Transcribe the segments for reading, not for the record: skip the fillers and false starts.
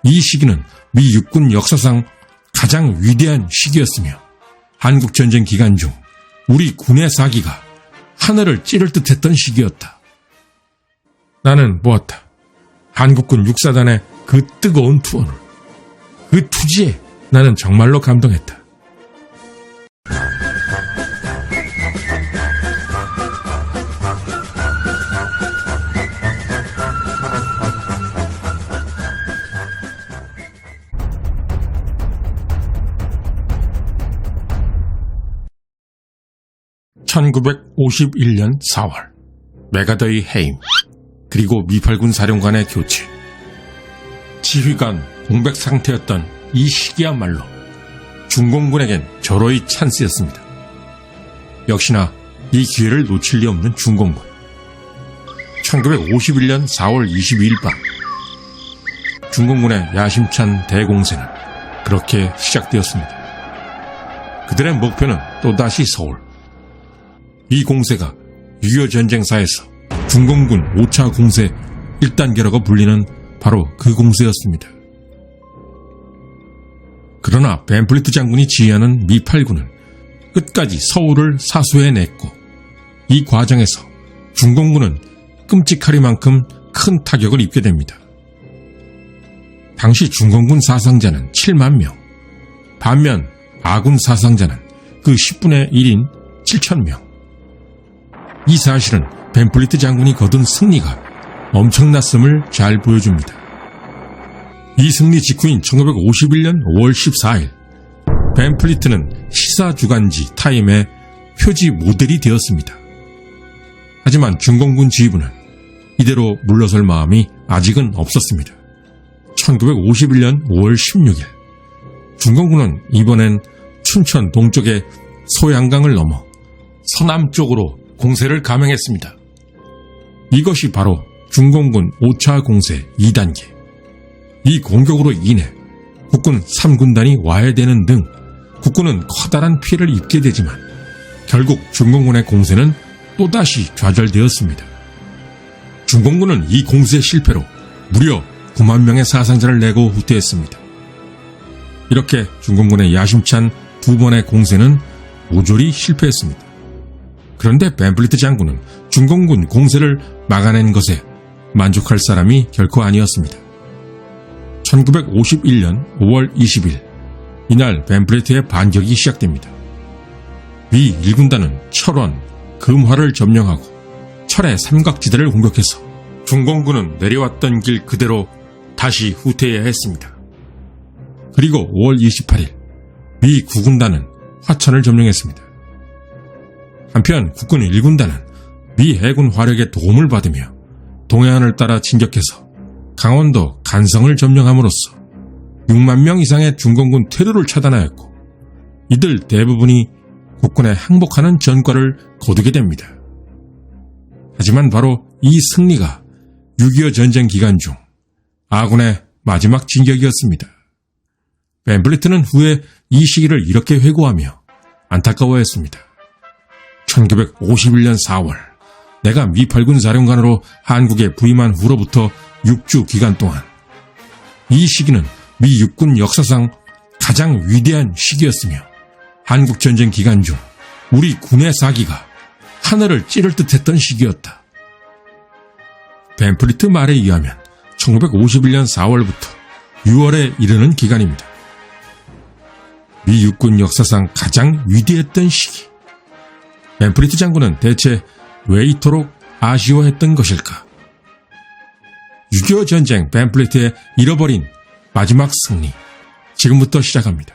이 시기는 미 육군 역사상 가장 위대한 시기였으며 한국전쟁 기간 중 우리 군의 사기가 하늘을 찌를 듯했던 시기였다. 나는 보았다. 한국군 육사단의 그 뜨거운 투혼을. 그 투지에 나는 정말로 감동했다. (1951년 4월) 메가더의 해임, 그리고 미8군 사령관의 교체. 지휘관 공백 상태였던 이 시기야말로 중공군에겐 절호의 찬스였습니다. 역시나 이 기회를 놓칠 리 없는 중공군. 1951년 4월 22일 밤, 중공군의 야심찬 대공세는 그렇게 시작되었습니다. 그들의 목표는 또다시 서울. 이 공세가 6.25 전쟁사에서 중공군 5차 공세 1단계라고 불리는 바로 그 공세였습니다. 그러나 벤플리트 장군이 지휘하는 미8군은 끝까지 서울을 사수해냈고, 이 과정에서 중공군은 끔찍하리만큼 큰 타격을 입게 됩니다. 당시 중공군 사상자는 7만 명, 반면 아군 사상자는 그 10분의 1인 7,000명. 이 사실은 벤플리트 장군이 거둔 승리가 엄청났음을 잘 보여줍니다. 이 승리 직후인 1951년 5월 14일, 벤플리트는 시사주간지 타임의 표지 모델이 되었습니다. 하지만 중공군 지휘부는 이대로 물러설 마음이 아직은 없었습니다. 1951년 5월 16일, 중공군은 이번엔 춘천 동쪽의 소양강을 넘어 서남쪽으로 공세를 감행했습니다. 이것이 바로 중공군 5차 공세 2단계. 이 공격으로 인해 국군 3군단이 와해되는 등 국군은 커다란 피해를 입게 되지만 결국 중공군의 공세는 또다시 좌절되었습니다. 중공군은 이 공세 실패로 무려 9만 명의 사상자를 내고 후퇴했습니다. 이렇게 중공군의 야심찬 두 번의 공세는 모조리 실패했습니다. 그런데 벤플리트 장군은 중공군 공세를 막아낸 것에 만족할 사람이 결코 아니었습니다. 1951년 5월 20일, 이날 벤플리트의 반격이 시작됩니다. 미 1군단은 철원, 금화를 점령하고 철의 삼각지대를 공격해서 중공군은 내려왔던 길 그대로 다시 후퇴해야 했습니다. 그리고 5월 28일, 미 9군단은 화천을 점령했습니다. 한편 국군 1군단은 미 해군 화력의 도움을 받으며 동해안을 따라 진격해서 강원도 간성을 점령함으로써 6만 명 이상의 중공군 퇴로를 차단하였고, 이들 대부분이 국군에 항복하는 전과를 거두게 됩니다. 하지만 바로 이 승리가 6.25 전쟁 기간 중 아군의 마지막 진격이었습니다. 벤플리트는 후에 이 시기를 이렇게 회고하며 안타까워했습니다. 1951년 4월, 내가 미8군 사령관으로 한국에 부임한 후로부터 6주 기간 동안 이 시기는 미 육군 역사상 가장 위대한 시기였으며 한국전쟁 기간 중 우리 군의 사기가 하늘을 찌를 듯했던 시기였다. 벤플리트 말에 의하면 1951년 4월부터 6월에 이르는 기간입니다. 미 육군 역사상 가장 위대했던 시기. 벤플리트 장군은 대체 왜 이토록 아쉬워했던 것일까? 6.25 전쟁 벤플리트의 잃어버린 마지막 승리, 지금부터 시작합니다.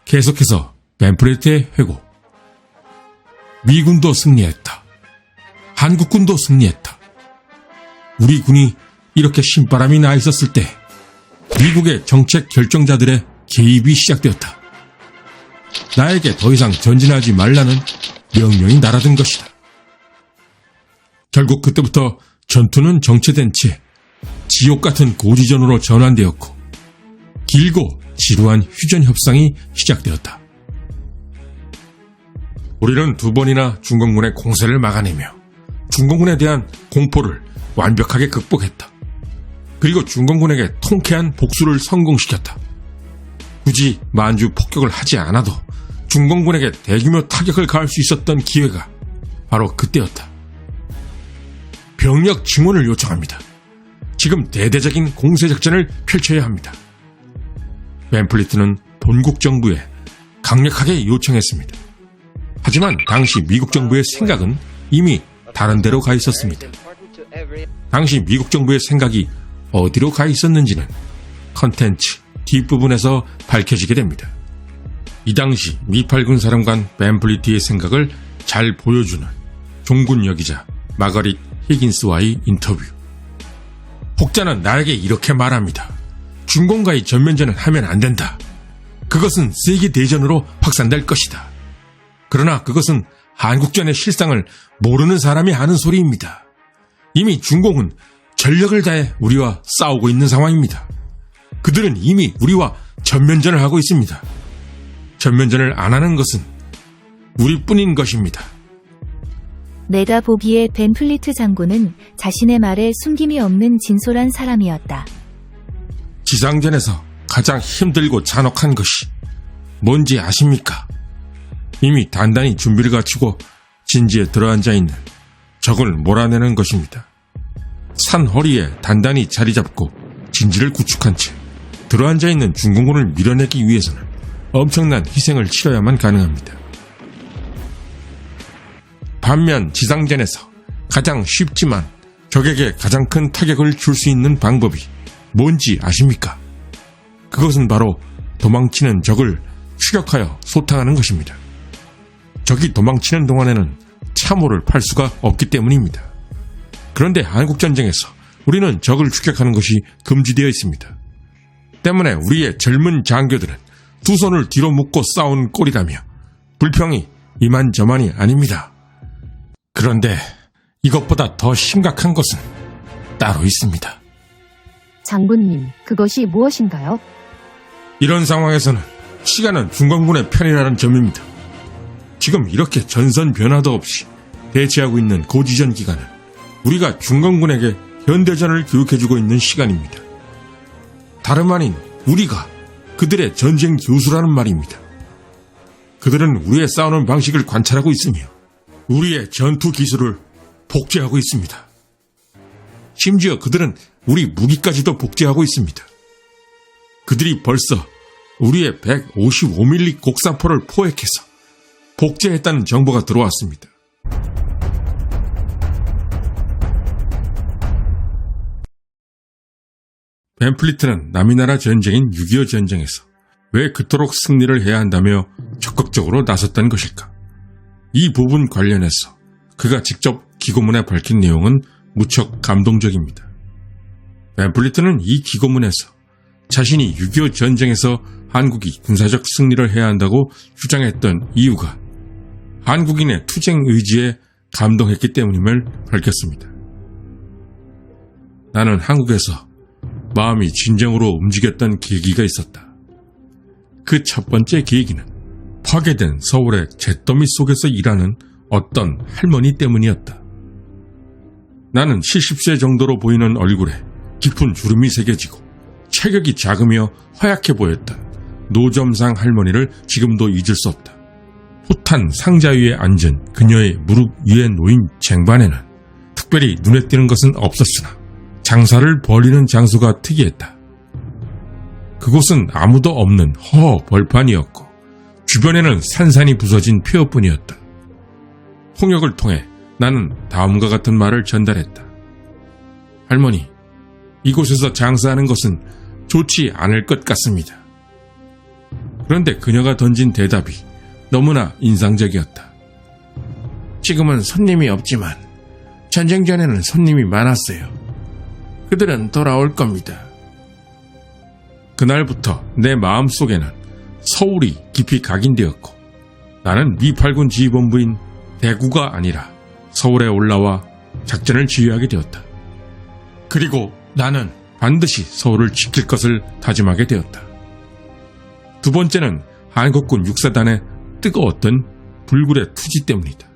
계속해서 벤플리트의 회고. 미군도 승리했다. 한국군도 승리했다. 우리 군이 이렇게 신바람이 나 있었을 때 미국의 정책 결정자들의 개입이 시작되었다. 나에게 더 이상 전진하지 말라는 명령이 날아든 것이다. 결국 그때부터 전투는 정체된 채 지옥 같은 고지전으로 전환되었고, 길고 지루한 휴전 협상이 시작되었다. 우리는 2번이나 중공군의 공세를 막아내며 중공군에 대한 공포를 완벽하게 극복했다. 그리고 중공군에게 통쾌한 복수를 성공시켰다. 굳이 만주 폭격을 하지 않아도 중공군에게 대규모 타격을 가할 수 있었던 기회가 바로 그때였다. 병력 증원을 요청합니다. 지금 대대적인 공세작전을 펼쳐야 합니다. 밴플리트는 본국 정부에 강력하게 요청했습니다. 하지만 당시 미국 정부의 생각은 이미 다른 데로 가 있었습니다. 당시 미국 정부의 생각이 어디로 가 있었는지는 컨텐츠 뒷부분에서 밝혀지게 됩니다. 이 당시 미8군 사령관 밴플리트의 생각을 잘 보여주는 종군 여기자 마거릿 히긴스와의 인터뷰. 혹자는 나에게 이렇게 말합니다. 중공과의 전면전을 하면 안 된다. 그것은 세계대전으로 확산될 것이다. 그러나 그것은 한국전의 실상을 모르는 사람이 하는 소리입니다. 이미 중공은 전력을 다해 우리와 싸우고 있는 상황입니다. 그들은 이미 우리와 전면전을 하고 있습니다. 전면전을 안 하는 것은 우리뿐인 것입니다. 내가 보기에 밴플리트 장군은 자신의 말에 숨김이 없는 진솔한 사람이었다. 지상전에서 가장 힘들고 잔혹한 것이 뭔지 아십니까? 이미 단단히 준비를 갖추고 진지에 들어앉아 있는 적을 몰아내는 것입니다. 산 허리에 단단히 자리 잡고 진지를 구축한 채 들어앉아 있는 중공군을 밀어내기 위해서는 엄청난 희생을 치러야만 가능합니다. 반면 지상전에서 가장 쉽지만 적에게 가장 큰 타격을 줄 수 있는 방법이 뭔지 아십니까? 그것은 바로 도망치는 적을 추격하여 소탕하는 것입니다. 적이 도망치는 동안에는 참호를 팔 수가 없기 때문입니다. 그런데 한국전쟁에서 우리는 적을 추격하는 것이 금지되어 있습니다. 때문에 우리의 젊은 장교들은 두 손을 뒤로 묶고 싸운 꼴이라며 불평이 이만저만이 아닙니다. 그런데 이것보다 더 심각한 것은 따로 있습니다. 장군님, 그것이 무엇인가요? 이런 상황에서는 시간은 중공군의 편이라는 점입니다. 지금 이렇게 전선 변화도 없이 대치하고 있는 고지전 기간은 우리가 중공군에게 현대전을 교육해주고 있는 시간입니다. 다름 아닌 우리가 그들의 전쟁 교수라는 말입니다. 그들은 우리의 싸우는 방식을 관찰하고 있으며 우리의 전투 기술을 복제하고 있습니다. 심지어 그들은 우리 무기까지도 복제하고 있습니다. 그들이 벌써 우리의 155mm 곡사포를 포획해서 복제했다는 정보가 들어왔습니다. 밴플리트는 남이나라 전쟁인 6.25 전쟁에서 왜 그토록 승리를 해야 한다며 적극적으로 나섰던 것일까? 이 부분 관련해서 그가 직접 기고문에 밝힌 내용은 무척 감동적입니다. 밴플리트는 이 기고문에서 자신이 6.25 전쟁에서 한국이 군사적 승리를 해야 한다고 주장했던 이유가 한국인의 투쟁 의지에 감동했기 때문임을 밝혔습니다. 나는 한국에서 마음이 진정으로 움직였던 계기가 있었다. 그 첫 번째 계기는 파괴된 서울의 잿더미 속에서 일하는 어떤 할머니 때문이었다. 나는 70세 정도로 보이는 얼굴에 깊은 주름이 새겨지고 체격이 작으며 허약해 보였던 노점상 할머니를 지금도 잊을 수 없다. 풋한 상자 위에 앉은 그녀의 무릎 위에 놓인 쟁반에는 특별히 눈에 띄는 것은 없었으나 장사를 벌이는 장소가 특이했다. 그곳은 아무도 없는 허허 벌판이었고 주변에는 산산이 부서진 폐허뿐이었다. 통역을 통해 나는 다음과 같은 말을 전달했다. 할머니, 이곳에서 장사하는 것은 좋지 않을 것 같습니다. 그런데 그녀가 던진 대답이 너무나 인상적이었다. 지금은 손님이 없지만 전쟁 전에는 손님이 많았어요. 그들은 돌아올 겁니다. 그날부터 내 마음속에는 서울이 깊이 각인되었고 나는 미8군 지휘본부인 대구가 아니라 서울에 올라와 작전을 지휘하게 되었다. 그리고 나는 반드시 서울을 지킬 것을 다짐하게 되었다. 두 번째는 한국군 육사단의 뜨거웠던 불굴의 투지 때문이다.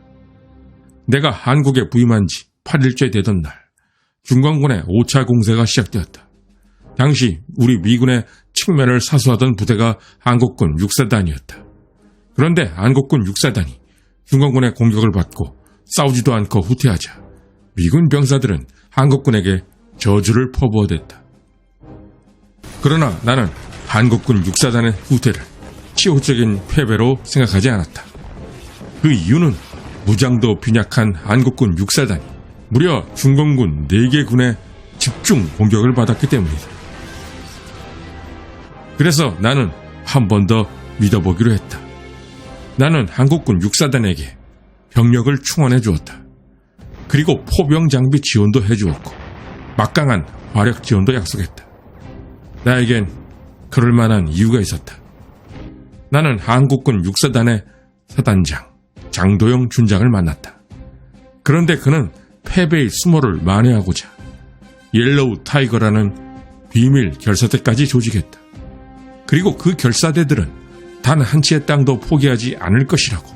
내가 한국에 부임한 지 8일째 되던 날, 중광군의 5차 공세가 시작되었다. 당시 우리 미군의 측면을 사수하던 부대가 한국군 육사단이었다. 그런데 한국군 육사단이 중광군의 공격을 받고 싸우지도 않고 후퇴하자 미군 병사들은 한국군에게 저주를 퍼부어댔다. 그러나 나는 한국군 육사단의 후퇴를 치욕적인 패배로 생각하지 않았다. 그 이유는 무장도 빈약한 한국군 육사단이 무려 중공군 4개 군의 집중 공격을 받았기 때문이다. 그래서 나는 한 번 더 믿어보기로 했다. 나는 한국군 육사단에게 병력을 충원해 주었다. 그리고 포병 장비 지원도 해주었고 막강한 화력 지원도 약속했다. 나에겐 그럴 만한 이유가 있었다. 나는 한국군 육사단의 사단장 장도영 준장을 만났다. 그런데 그는 패배의 수모를 만회하고자 옐로우 타이거라는 비밀 결사대까지 조직했다. 그리고 그 결사대들은 단 한 채의 땅도 포기하지 않을 것이라고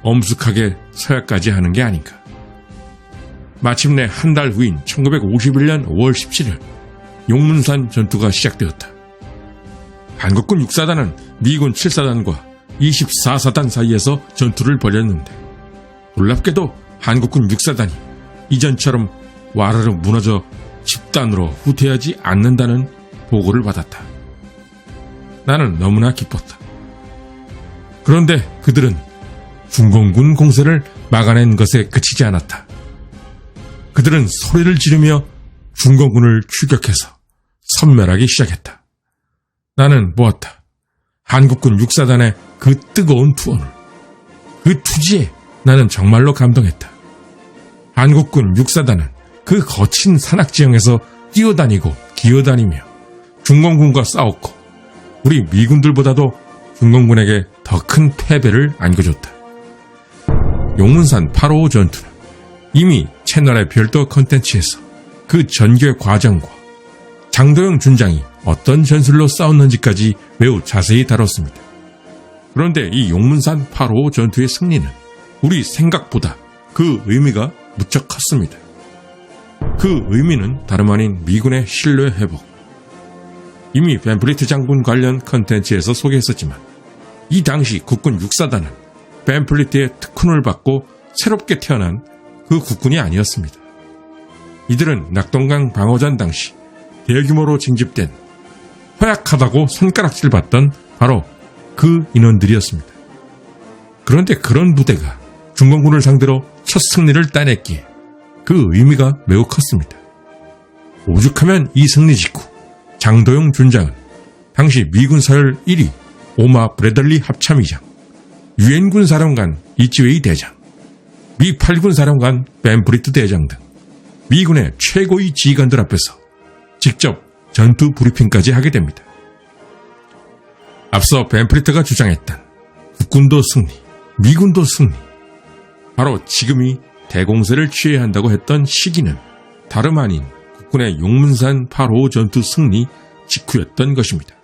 엄숙하게 서약까지 하는 게 아닌가. 마침내 한 달 후인 1951년 5월 17일 용문산 전투가 시작되었다. 한국군 육사단은 미군 7사단과 24사단 사이에서 전투를 벌였는데 놀랍게도 한국군 육사단이 이전처럼 와르르 무너져 집단으로 후퇴하지 않는다는 보고를 받았다. 나는 너무나 기뻤다. 그런데 그들은 중공군 공세를 막아낸 것에 그치지 않았다. 그들은 소리를 지르며 중공군을 추격해서 섬멸하기 시작했다. 나는 보았다. 한국군 육사단의 그 뜨거운 투혼을. 그 투지에 나는 정말로 감동했다. 한국군 육사단은 그 거친 산악지형에서 뛰어다니고 기어다니며 중공군과 싸웠고 우리 미군들보다도 중공군에게 더 큰 패배를 안겨줬다. 용문산 855 전투는 이미 채널의 별도 컨텐츠에서 그 전개 과정과 장도영 준장이 어떤 전술로 싸웠는지까지 매우 자세히 다뤘습니다. 그런데 이 용문산 855 전투의 승리는 우리 생각보다 그 의미가 무척 컸습니다. 그 의미는 다름 아닌 미군의 신뢰 회복. 이미 벤플리트 장군 관련 컨텐츠에서 소개했었지만 이 당시 국군 육사단은 벤플리트의 특훈을 받고 새롭게 태어난 그 국군이 아니었습니다. 이들은 낙동강 방어전 당시 대규모로 징집된 허약하다고 손가락질 받던 바로 그 인원들이었습니다. 그런데 그런 부대가 중공군을 상대로 첫 승리를 따냈기에 그 의미가 매우 컸습니다. 오죽하면 이 승리 직후 장도영 준장은 당시 미군 서열 1위 오마 브래들리 합참의장, 유엔군 사령관 이치웨이 대장, 미 8군 사령관 벤프리트 대장 등 미군의 최고위 지휘관들 앞에서 직접 전투 브리핑까지 하게 됩니다. 앞서 벤프리트가 주장했던 국군도 승리, 미군도 승리, 바로 지금이 대공세를 취해야 한다고 했던 시기는 다름 아닌 국군의 용문산 855 전투 승리 직후였던 것입니다.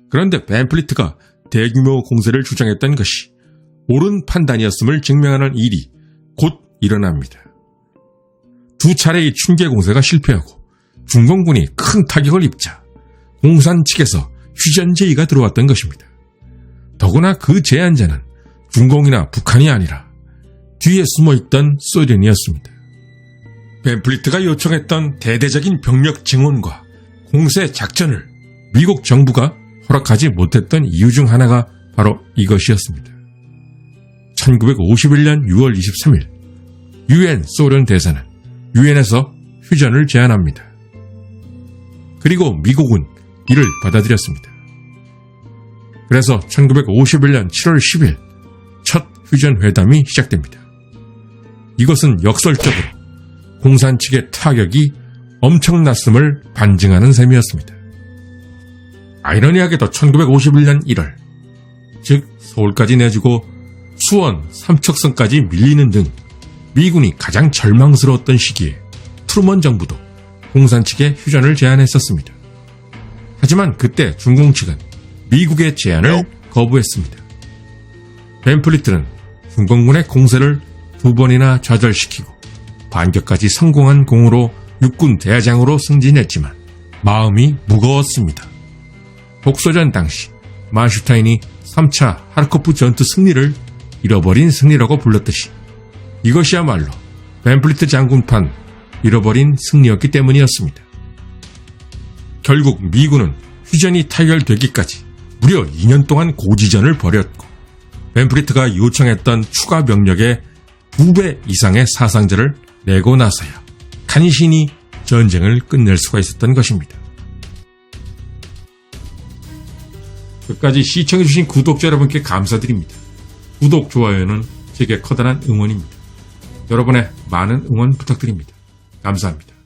그런데 벤플리트가 대규모 공세를 주장했던 것이 옳은 판단이었음을 증명하는 일이 곧 일어납니다. 두 차례의 충계 공세가 실패하고 중공군이 큰 타격을 입자 공산 측에서 휴전 제의가 들어왔던 것입니다. 더구나 그 제안자는 중공이나 북한이 아니라 뒤에 숨어있던 소련이었습니다. 벤플리트가 요청했던 대대적인 병력 증원과 공세 작전을 미국 정부가 허락하지 못했던 이유 중 하나가 바로 이것이었습니다. 1951년 6월 23일 유엔 소련 대사는 유엔에서 휴전을 제안합니다. 그리고 미국은 이를 받아들였습니다. 그래서 1951년 7월 10일 첫 휴전 회담이 시작됩니다. 이것은 역설적으로 공산 측의 타격이 엄청났음을 반증하는 셈이었습니다. 아이러니하게도 1951년 1월, 즉 서울까지 내주고 수원, 삼척선까지 밀리는 등 미군이 가장 절망스러웠던 시기에 트루먼 정부도 공산 측에 휴전을 제안했었습니다. 하지만 그때 중공 측은 미국의 제안을 거부했습니다. 벤플리트는 중공군의 공세를 2번이나 좌절시키고 반격까지 성공한 공으로 육군 대장으로 승진했지만 마음이 무거웠습니다. 독소전 당시 만슈타인이 3차 하르코프 전투 승리를 잃어버린 승리라고 불렀듯이 이것이야말로 벤플리트 장군판 잃어버린 승리였기 때문이었습니다. 결국 미군은 휴전이 타결되기까지 무려 2년 동안 고지전을 벌였고 벤플리트가 요청했던 추가 병력의 2배 이상의 사상자를 내고 나서야 간신히 전쟁을 끝낼 수가 있었던 것입니다. 끝까지 시청해주신 구독자 여러분께 감사드립니다. 구독, 좋아요는 제게 커다란 응원입니다. 여러분의 많은 응원 부탁드립니다. 감사합니다.